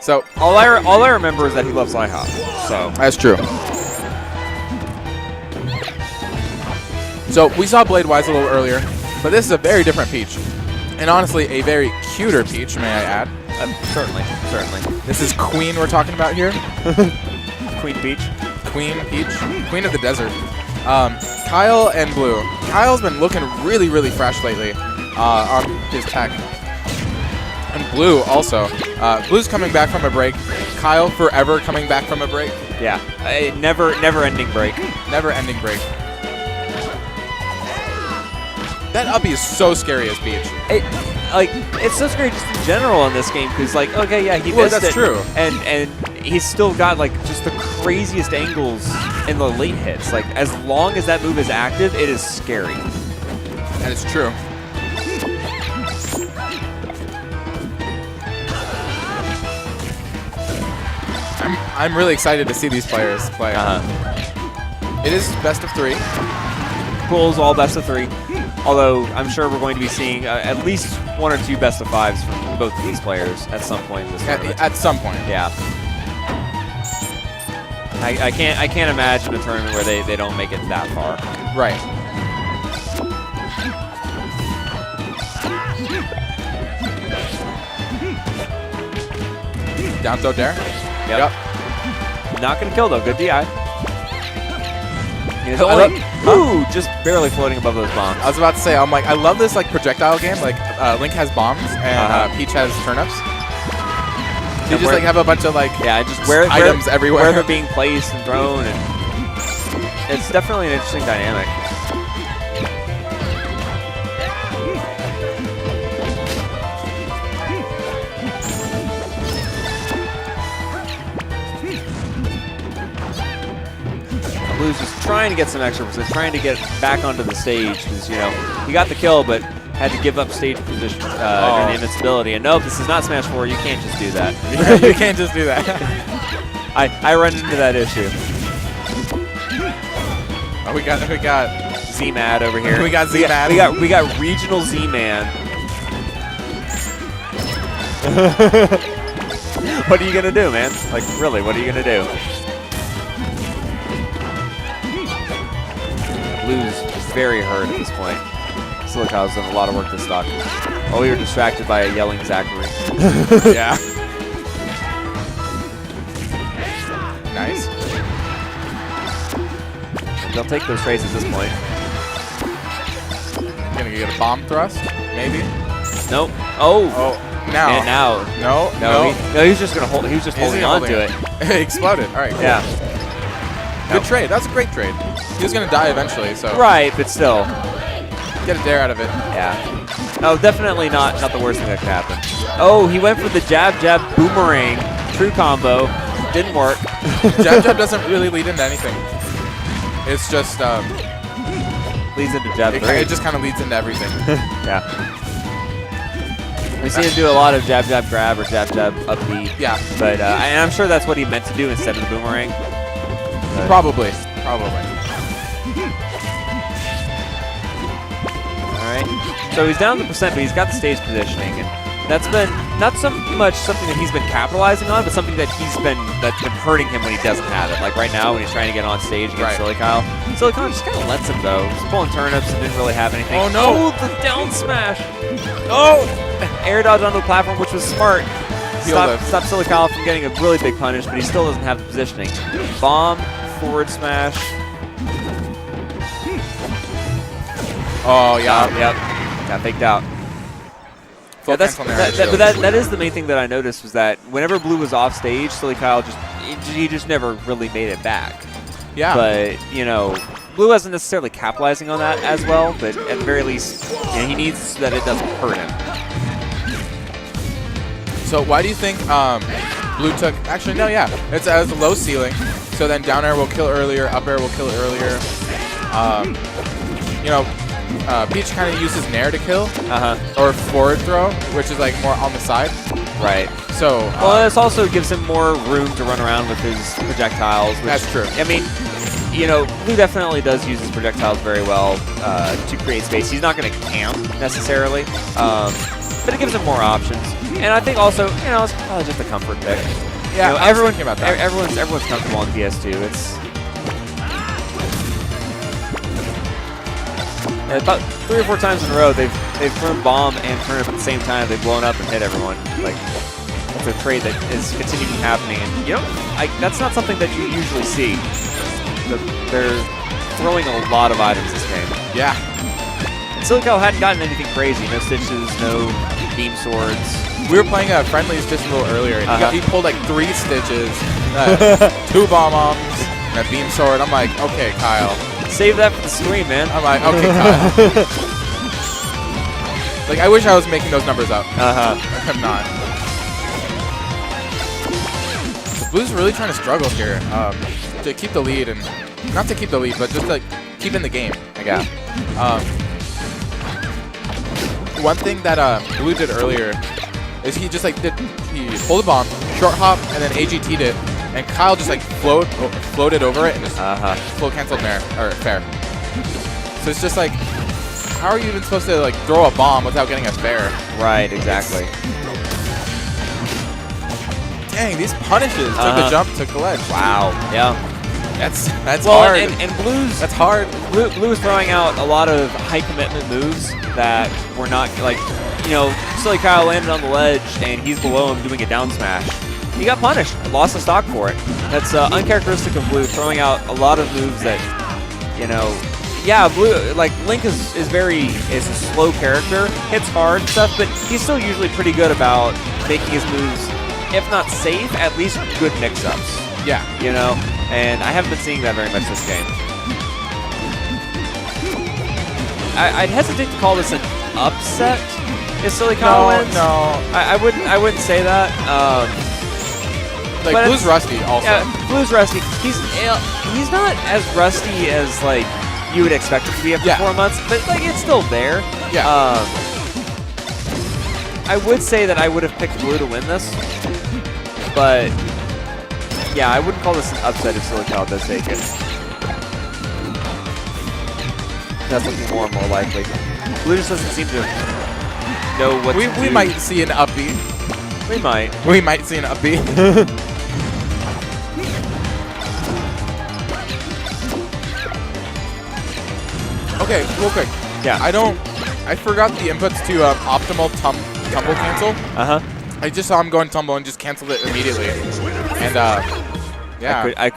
So all I remember is that he loves IHOP. So that's true. So we saw Blade Wise a little earlier, but this is a very different Peach. And honestly, a very cuter Peach, may I add. Certainly. This is Queen we're talking about here. Queen Peach. Queen Peach. Queen of the Desert. Kyle and Blue. Kyle's been looking really, really fresh lately on his tech. And Blue also. Blue's coming back from a break. Kyle forever coming back from a break. Yeah. A never-ending break. Never-ending break. That uppy is so scary as Peach. It's so scary just in general in this game because, like, okay, yeah, he missed that's it. True. And he's still got, like, just the craziest angles in the late hits. Like, as long as that move is active, it is scary. That is true. I'm really excited to see these players play. It is best of 3. Pools all best of 3. Although I'm sure we're going to be seeing at least 1 or 2 best of 5s from both of these players at some point in this tournament. At some point. Yeah. I can't imagine a tournament where they don't make it that far. Right. Down throw dare. Yep. Not gonna kill though. Good DI. Ooh, just barely floating above those bombs. I was about to say, I'm like, I love this like projectile game. Like Link has bombs and Peach has turnips. You just like have a bunch of like just items everywhere. Where they're being placed and thrown, and it's definitely an interesting dynamic. Blue's just trying to get some extra position, trying to get back onto the stage because, you know, he got the kill but had to give up stage position during the invincibility. And no, this is not Smash 4. You can't just do that. You can't just do that. I run into that issue. Oh, we got Z-Mad over here. We got Z-Mad. We got regional Z-Man. What are you gonna do, man? Like, really, what are you gonna do? Blue's very hurt at this point. Silicao's done a lot of work this stock. Oh, we were distracted by a yelling Zachary. Yeah. Nice. They'll take those trades at this point. Gonna get a bomb thrust, maybe. Nope. Oh. Oh. Now. And now. No. He was just gonna hold. He was just holding on to it. It exploded. All right. Cool. Yeah. Good trade. That was a great trade. He was gonna die eventually, so. Right, but still. Get a dare out of it. Yeah. No, definitely not the worst thing that could happen. Oh, he went for the jab boomerang true combo. Didn't work. Jab doesn't really lead into anything. It's just leads into jab. It just kind of leads into everything. Yeah. We see him do a lot of jab grab or jab up B. Yeah. But and I'm sure that's what he meant to do instead of the boomerang. But Probably. Alright. So he's down the percent, but he's got the stage positioning. And that's been not so much something that he's been capitalizing on, but something that's been hurting him when he doesn't have it. Like right now when he's trying to get on stage against Silicile. Silicile just kind of lets him go. He's pulling turnips and didn't really have anything. Oh no! Oh, the down smash! Oh! Air dodge onto the platform, which was smart. Stop Silicile from getting a really big punish, but he still doesn't have the positioning. Bomb, forward smash. Oh, yeah. Yep. Got faked out. Yeah, that is the main thing that I noticed was that whenever Blue was off stage, Silicile he just never really made it back. Yeah. But, you know, Blue wasn't necessarily capitalizing on that as well, but at the very least, you know, he needs so that it doesn't hurt him. So why do you think Blue took... Actually, no, yeah. It has a low ceiling, so then down air will kill earlier, up air will kill earlier. You know, Peach kind of uses Nair to kill, or forward throw, which is like more on the side. Right. So well, this also gives him more room to run around with his projectiles. Which, that's true. I mean, you know, Blue definitely does use his projectiles very well to create space. He's not going to camp necessarily, but it gives him more options. And I think also, you know, it's probably just a comfort pick. Yeah, you know, I was thinking about that. Everyone's comfortable on PS2. It's about 3 or 4 times in a row they've thrown bomb and turnip at the same time. They've blown up and hit everyone. Like it's a trade that is continuing happening, and you know, that's not something that you usually see. They're throwing a lot of items this game. Yeah. And Silico hadn't gotten anything crazy. No stitches, no beam swords. We were playing Friendlies just a little earlier, and he pulled like 3 stitches, 2 bomb-bombs, and a beam sword. I'm like, okay, Kyle. Save that for the stream, man. I'm like, okay, Kyle. Like, I wish I was making those numbers up. I'm not. Blue's really trying to struggle here to keep the lead, and not to keep the lead, but just like keep in the game. Yeah. One thing that Blue did earlier is he just like he pulled a bomb, short hop, and then AGT'd it, and Kyle just like floated over it and just float canceled fair. So it's just like, how are you even supposed to like throw a bomb without getting a fair? Right, exactly. Dang, these punishes took the jump, took the ledge. Wow. Yeah. That's well, hard. And Blue's that's hard. Blue is throwing out a lot of high commitment moves that were not like, you know, silly Kyle landed on the ledge and he's below him doing a down smash. He got punished, lost the stock for it. That's uncharacteristic of Blue, throwing out a lot of moves that, you know, yeah, Blue, like Link is a slow character, hits hard and stuff, but he's still usually pretty good about making his moves, if not safe, at least good mix-ups. Yeah. You know, and I haven't been seeing that very much this game. I'd hesitate to call this an upset if Silly Kyle wins. No. I wouldn't say that. Like Blue's rusty also. Yeah, Blue's rusty. He's not as rusty as like you would expect him to be after 4 months, but like it's still there. Yeah. I would say that I would have picked Blue to win this, but yeah, I wouldn't call this an upset if Silly Kyle does take it. That's looking more and more likely. Blue just doesn't seem to know what to do. We might see an upbeat. We might. We might see an upbeat. Okay, real quick. Yeah. I forgot the inputs to optimal tumble cancel. I just saw him go and tumble and just canceled it immediately. And yeah. I